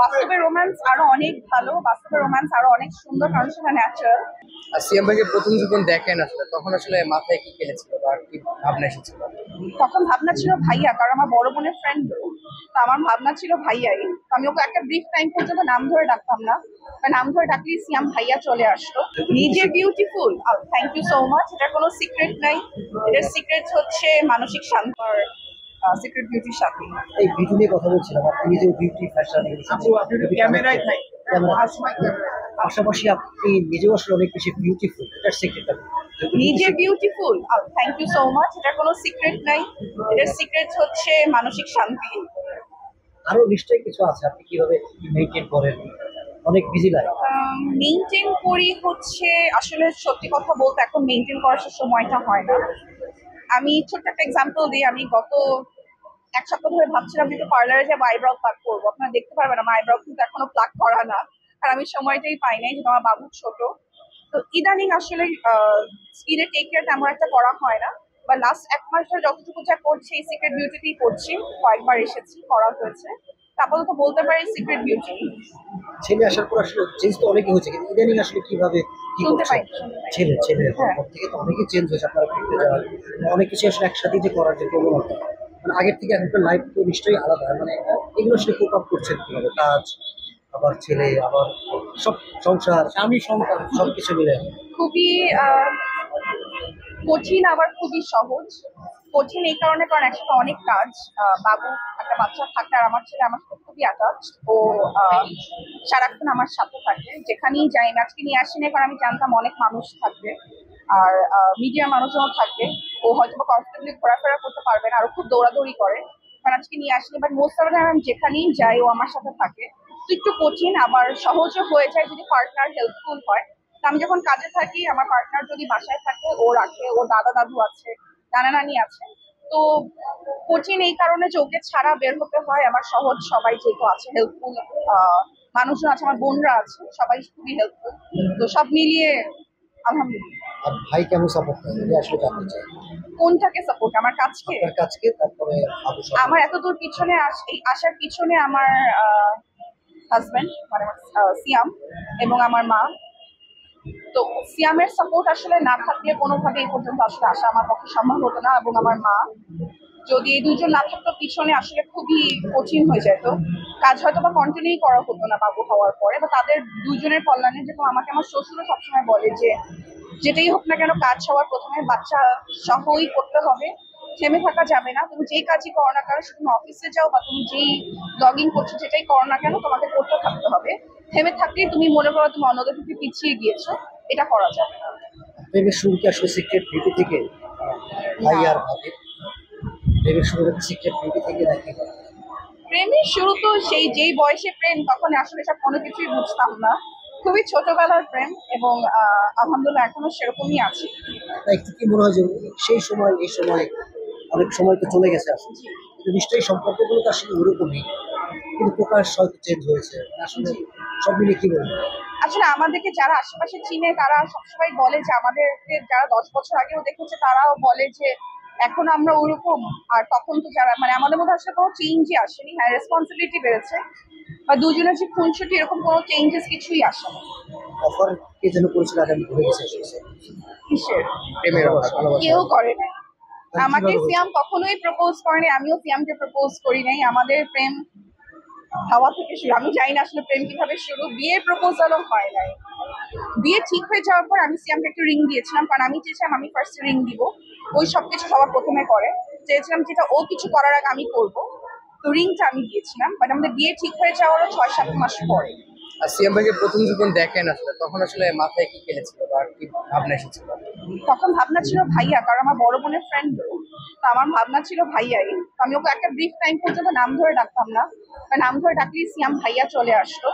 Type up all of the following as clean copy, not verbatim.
বাস্তবে রোম্যান্স আরো অনেক ভালো, বাস্তবে রোম্যান্স আরো অনেক সুন্দর, কারণ সেটা ন্যাচারাল। আর সিএম ভাইকে প্রথম যখন দেখেন আসলে তখন আসলে মাথায় কি খেলেছিল বা কি ভাবনা এসেছিল? তখন ভাবনা ছিল ভাইয়া, কারণ আমার বড় বোনের ফ্রেন্ড, তো আমার ভাবনা ছিল ভাইয়াই। তো আমি ওকে একটা ব্রিফ টাইম পর্যন্ত নাম ধরে ডাকতাম না, নাম ধরে ডাকলেই সিয়াম ভাইয়া চলে আসতো। নিজে beautiful, thank you so much. এটার কোনো সিক্রেট নাই, এটার সিক্রেট হচ্ছে মানসিক শান্তি, সিক্রেট বিউটির সাথে। এই বিউটি নিয়ে কথা বলছিলাম, আপনি নিজে বিউটি ফ্যাশন ক্যামেরায় নাই, পাশাপাশি আপনি নিজেও আসলে অনেক বেশি বিউটিফুল, এটার সিক্রেটটা নিজে beautiful, thank you so much. এটার কোনো সিক্রেট নাই, এটার সিক্রেট হচ্ছে মানসিক শান্তি। আরো নিশ্চয়ই কিছু আছে, আপনি কিভাবে মেনটেন করেন? অনেক বিজি লাইফ। মেনটেন করি হচ্ছে, আসলে সত্যি কথা বলতে এখন মেনটেন করার সময়টা হয় না। আমি ছোট্ট একটা এক্সাম্পল দিই। আমি গত এক সপ্তাহ ধরে ভাবছিলাম একটু পার্লারে যাবো, আইব্রাউ প্লাক করবো। আপনারা দেখতে পারবেন আমার আইব্রাউ কিন্তু এখনো প্লাক করা না, আর আমি সময়টাই পাই নাই, যেহেতু আমার বাবু ছোট। তো ইদানিং আসলে স্কিনে টেক কেয়ার তেমন একটা করা হয় না, বা লাস্ট এক মাস ধরে যতটুকু যা করছি এই সিক্রেট বিউটিতেই করছি। কয়েকবার এসেছি, করা হয়েছে, আপাতত বলতে পারি সিক্রেট বিউটি। ছেলে আসার পর আসলে চেঞ্জ তো অনেকই হয়েছে, কিন্তু ইদানিং আসলে কিভাবে কি শুনতে করছেন? পাই। ছেলে হ্যাঁ। পর থেকে তো অনেকই চেঞ্জ হয়েছে, আপনারা ঘুরতে যাওয়ার অনেক কিছু আসলে একসাথে যে করার যে প্রবণতা, মানে আগের থেকে এখনকার লাইফ তো নিশ্চয়ই আলাদা। মানে এগুলো আসলে কোপ আপ করছেন কিভাবে? কাজ, আবার ছেলে, আবার সব সংসার, স্বামী সন্তান সবকিছু মিলে। খুবই কঠিন, আবার খুবই সহজ। কঠিন এই কারণে, কারণ একসাথে অনেক কাজ। বাবু একটা বাচ্চা থাকে, আর আমার ছেলে আমার সাথে খুবই অ্যাটাচ। ও সারাক্ষণ আমার সাথে থাকে, যেখানেই যাই। আজকে নিয়ে আসি না কারণ আমি জানতাম অনেক মানুষ থাকবে, আর মিডিয়া মানুষজনও থাকবে। ও হয়তো বা কমফোর্টেবলি ঘোরাফেরা করতে পারবে না, আরো খুব দৌড়াদৌড়ি করে, কারণ আজকে নিয়ে আসিনি। But most of the time আমি যেখানেই যাই ও আমার সাথে থাকে। তো একটু কঠিন, আবার সহজও হয়ে যায় যদি পার্টনার হেল্পফুল হয়। তো আমি যখন কাজে থাকি, আমার পার্টনার যদি বাসায় থাকে, ও রাখে। ওর দাদা দাদু আছে, নানা নানি আছে। তো কঠিন এই কারণে যে ওকে ছাড়া বের হতে হয়। আমার সহজ সবাই যেহেতু আছে, হেল্পফুল মানুষজন আছে, আমার বোনরা আছে, সবাই খুবই হেল্পফুল। তো সব মিলিয়ে আলহামদুলিল্লাহ। আর ভাই কেমন সাপোর্ট করে, এটা আসলে জানতে চাই। কোনটাকে সাপোর্ট? আমার কাজকে? আপনার কাজকে, তারপরে আবু সাহেব। আমার এত দূর পিছনে আসার পিছনে আমার হাজবেন্ড, মানে সিয়াম, এবং আমার মা। তো সিয়ামের সাপোর্ট আসলে না থাকলে কোনোভাবে এই পর্যন্ত আসলে আসা আমার পক্ষে সম্ভব হতো না, এবং আমার মা। যদি এই দুজন না থাকতো পিছনে, আসলে খুবই কঠিন হয়ে যেত। কাজ হয়তো বা কন্টিনিউ করা হতো না বাবু হওয়ার পরে, বা তাদের দুজনের কল্যাণে। যেরকম আমাকে আমার শ্বশুরও সবসময় বলে যে যেটাই হোক না কেন, কাজ সবার প্রথমে বাচ্চা সহই করতে হবে, থেমে থাকা যাবে না। তুমি যেই কাজই করো না কেন, তুমি অফিসে যাও বা তুমি যেই লগ ইন করছো, যেটাই করো না কেন, তোমাকে করতে থাকতে হবে। থেমে থাকলেই তুমি মনে করো তুমি অন্যদের থেকে পিছিয়ে গিয়েছো, এটা করা যাবে না। প্রেমের শুরু কি আসলে সিক্রেট বিউটি থেকে? ভাই আর ভাবি প্রেমের শুরু সিক্রেট বিউটি থেকে নাকি? প্রেমের শুরু তো সেই যেই বয়সে প্রেম, তখন আসলে সব কোনো কিছুই বুঝতাম না। খুবই ছোটবেলার প্রেম, এবং আলহামদুলিল্লাহ এখনো সেরকমই আছে। তাই একটু কি মনে হয় যে সেই সময় এই সময় অনেক সময় তো চলে গেছে আসলে, কিন্তু নিশ্চয়ই সম্পর্কগুলো তো আসলে ওরকমই, কিন্তু প্রকাশ হয়তো চেঞ্জ হয়েছে আসলে। সব মিলিয়ে কি বলবো? আসলে আমাদেরকে যারা আশেপাশে চিনে, তারা সবসময় বলে যে, আমাদেরকে যারা 10 বছর আগেও দেখেছে, তারাও বলে যে এখন আমরা ওরকম। আর তখন তো যারা, মানে আমাদের মধ্যে আসলে কোনো চেঞ্জই আসেনি। হ্যাঁ, রেসপন্সিবিলিটি বেড়েছে, বা দুজনের যে খুনসুটি, এরকম কোনো চেঞ্জেস কিছুই আসেনি। অফার কে যেন করেছিল, আগে আমি ভুলে গেছি আসলে। কিসের? প্রেমের অবস্থা। কেউ করে নাই। তাহলে আমাকে কিভাবে হয়েছে? সিয়াম কখনোই প্রপোজ করেনি, আমিও সিয়ামকে প্রপোজ করি নাই। আমাদের প্রেম হাওয়া থেকে শুরু। আমি জানি না আসলে প্রেম কিভাবে শুরু, বিয়ে প্রপোজালও হয় নাই। বিয়ে ঠিক হয়ে যাওয়ার পর আমি সিয়ামকে একটা রিং দিয়েছিলাম, কারণ আমি চেয়েছিলাম আমি ফার্স্ট রিং দিব। ওই সবকিছু সবার প্রথমে করে, চেয়েছিলাম যেটা ও কিছু করার আগে আমি করবো। তো রিংটা আমি দিয়েছিলাম, বাট আমাদের বিয়ে ঠিক হয়ে যাওয়ারও 6-7 মাস পরে। আর সিএম ভাইকে প্রথম যখন দেখেন আসলে তখন আসলে মাথায় কি খেলেছিল বা কি ভাবনা এসেছিল? তখন ভাবনা ছিল ভাইয়া, কারণ আমার বড় বোনের ফ্রেন্ড, তো আমার ভাবনা ছিল ভাইয়াই। তো আমি ওকে একটা ব্রিফ টাইম পর্যন্ত নাম ধরে ডাকতাম না, নাম ধরে ডাকলেই সিয়াম ভাইয়া চলে আসতো।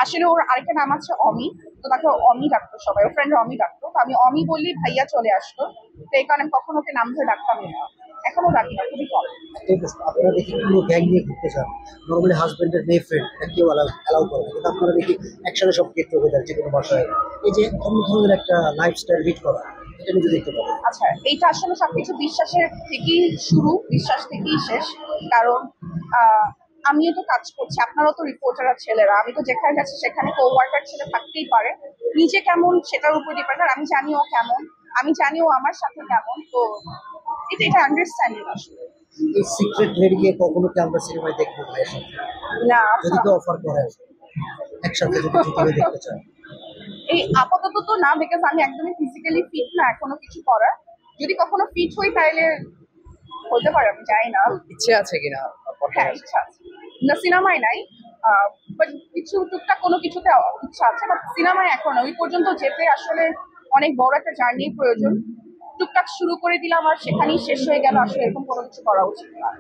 আসলে ওর আরেকটা নাম আছে অমি, তো তাকে অমি ডাকতো সবাই, ওর ফ্রেন্ড অমি ডাকতো। তো আমি অমি বললেই ভাইয়া চলে আসতো। তো এই কারণে আমি কখনো ওকে নাম ধরে ডাকতামই না, এখনো ডাকি না, খুবই কম। আপনারা দেখি পুরো গ্যাং নিয়ে ঘুরতে চান, নর্মালি হাজবেন্ডের মেয়ে ফ্রেন্ড কেউ অ্যালাউ করে না, কিন্তু আপনারা দেখি একসাথে সব গেট টুগেদার যে কোনো বাসায়। এই যে অন্য ধরনের একটা লাইফস্টাইল লিড করা, এটা নিজে দেখতে পাবেন। আচ্ছা, এইটা আসলে সবকিছু বিশ্বাসের থেকেই শুরু, বিশ্বাস থেকেই শেষ। কারণ আমিও তো কাজ করছি, আপনারাও তো রিপোর্টাররা ছেলেরা, আমি তো যেখানে যাচ্ছি সেখানে কোওয়ার্কার ছেলে থাকতেই পারে। নিজে কেমন সেটার উপর ডিপেন্ড, আর আমি জানি ও কেমন, আমি জানি ও আমার সাথে কেমন, তো এটা আন্ডারস্ট্যান্ডিং আসলে। এই সিক্রেট লেডিকে কখনো কি আমরা সিনেমায় দেখবো ভাইয়ের সাথে? না, যদি কেউ অফার করে একসাথে যদি জুটিয়ে দেখতে চান। এই আপাতত তো না, বিকজ আমি একদমই ফিজিক্যালি ফিট না এখনো কিছু করার। যদি কখনো ফিট হই তাহলে হতে পারে, আমি জানি না। ইচ্ছে আছে কিনা হ্যাঁ, ইচ্ছা আছে, না সিনেমায় নাই, বাট কিছু টুকটাক কোনো কিছুতে ইচ্ছা আছে, বাট সিনেমায় এখন ওই পর্যন্ত যেতে আসলে অনেক বড় একটা জার্নির প্রয়োজন। টুকটাক শুরু করে দিলাম আর সেখানেই শেষ হয়ে গেল, আসলে এরকম কোনো কিছু করা উচিত না।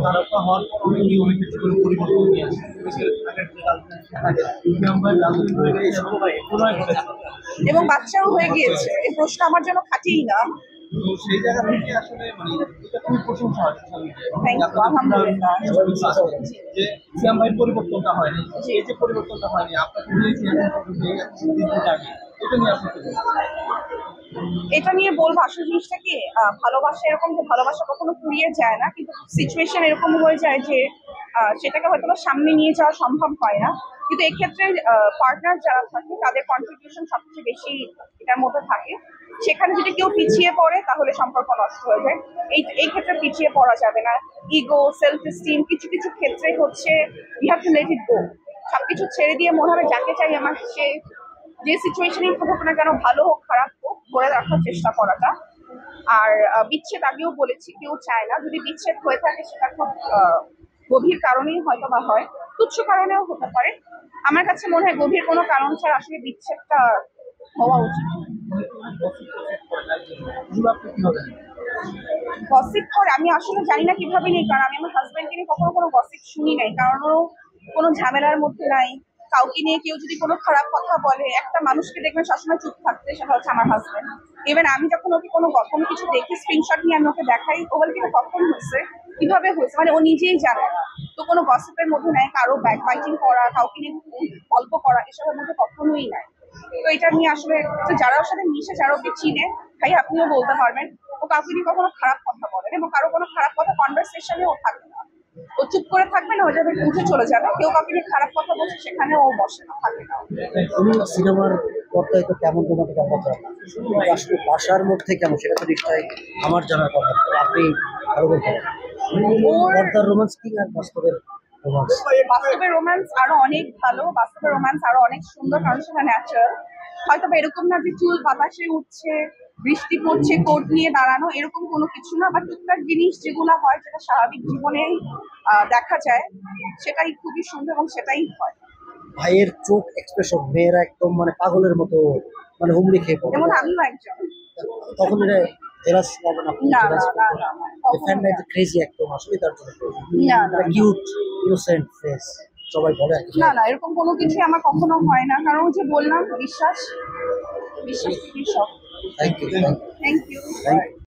তারকা হওয়ার পর অনেকেই অনেক কিছু করে পরিবর্তন নিয়ে আসে। এবং বাচ্চাও হয়ে গিয়েছে, এই প্রশ্ন আমার জন্য খাটেই না। তো সেই জায়গা থেকে আসলে মানে এটা খুবই প্রশংসা হয় সোশ্যাল Thank you, আলহামদুলিল্লাহ। যে সিয়াম ভাইয়ের পরিবর্তনটা হয়নি, এই যে পরিবর্তনটা হয়নি আপনাকে নিয়েছি এটা নিয়ে আপনি কি বলবেন? এটা নিয়ে বলবো আসলে জিনিসটা কি, ভালোবাসা এরকম যে ভালোবাসা কখনো ফুরিয়ে যায় না, কিন্তু সিচুয়েশন এরকম হয়ে যায় যে সেটাকে হয়তো বা সামনে নিয়ে যাওয়া সম্ভব হয় না। কিন্তু এক্ষেত্রে পার্টনার যারা থাকে তাদের কন্ট্রিবিউশন সবচেয়ে বেশি এটার মধ্যে থাকে। সেখানে যদি কেউ পিছিয়ে পড়ে তাহলে সম্পর্ক নষ্ট হয়ে যায়। এই ক্ষেত্রে পিছিয়ে পড়া যাবে না। ইগো, সেলফ এস্টিম কিছু কিছু ক্ষেত্রে হচ্ছে you have to let it go. সবকিছু ছেড়ে দিয়ে মনে হবে যাকে চাই আমার সে যে সিচুয়েশনেই থাকুক না কেন, ভালো হোক খারাপ হোক, ধরে রাখার চেষ্টা করাটা। আর বিচ্ছেদ আগেও বলেছি কেউ চায় না, যদি বিচ্ছেদ হয়ে থাকে সেটা খুব গভীর কারণেই হয়তো বা হয়, তুচ্ছ কারণেও হতে পারে। আমার কাছে মনে হয় গভীর কোনো কারণ ছাড়া আসলে বিচ্ছেদটা হওয়া উচিত। গসিপ করে আমি আসলে জানি না কিভাবে নিই, কারণ আমি আমার হাজবেন্ডকে নিয়ে কখনো কোনো গসিপ শুনি নাই, কারণ ও কোনো ঝামেলার মধ্যে নাই। কাউকে নিয়ে কেউ যদি কোনো খারাপ কথা বলে, একটা মানুষকে দেখবেন সবসময় চুপ থাকতে, সেটা হচ্ছে আমার হাজবেন্ড। ইভেন আমি যখন ওকে কোনো কিছু দেখি স্ক্রিনশট নিয়ে আমি ওকে দেখাই, ও বলে কিন্তু কখন হয়েছে, কিভাবে হয়েছে, মানে ও নিজেই জানে না। তো কোনো গসিপের মধ্যে নাই, কারো ব্যাক বাইটিং করা, কাউকে নিয়ে গল্প করা, এসবের মধ্যে কখনোই নাই। তো এটা নিয়ে আসলে যারা ওর সাথে মিশে, যারা ওকে চিনে, ভাই আপনিও বলতে পারবেন, ও কাউকে নিয়ে কখনো খারাপ কথা বলে এবং কারো কোনো খারাপ কথা কনভারসেশনে ও থাকে না। ও চুপ করে থাকবে না, ও যাবে উঠে চলে যাবে, কেউ কাউকে নিয়ে খারাপ কথা বলছে সেখানে ও বসে না, থাকে না। তুমি সিনেমার পর্দায় তো কেমন রোমান্টিক আমরা জানি, আসলে বাসার মধ্যে কেমন সেটা তো নিশ্চয়ই আমার জানার কথা, আপনি আরো বলতে পর্দার রোমান্স কি আর বাস্তবের রোমান্স? বাস্তবের রোম্যান্স আরো অনেক ভালো, বাস্তবের রোম্যান্স আরো অনেক সুন্দর, কারণ সেটা ন্যাচারাল। হয়তো বা এরকম না যে চুল বাতাসে উঠছে, বৃষ্টি পড়ছে, কোট নিয়ে দাঁড়ানো, এরকম কোনো কিছু না, বা টুকটাক জিনিস যেগুলো হয় যেটা স্বাভাবিক জীবনেই দেখা যায়, সেটাই খুবই সুন্দর এবং সেটাই হয়। ভাইয়ের চোখ এক্সপ্রেশন, মেয়েরা একদম মানে পাগলের মতো মানে হুমড়ি খেয়ে পড়ে, যেমন আমিও একজন। তখন এটা জেলাস লাগে না? না না না না, ফ্যান নাই তো ক্রেজি একদম, আসলে তার জন্য না না কিউট ইনোসেন্ট ফেস সবাই বলে আর কি। না না, এরকম কোনো কিছুই আমার কখনো হয় না, কারণ ওই যে বললাম বিশ্বাস, বিশ্বাস সব। Thank you. Thank you.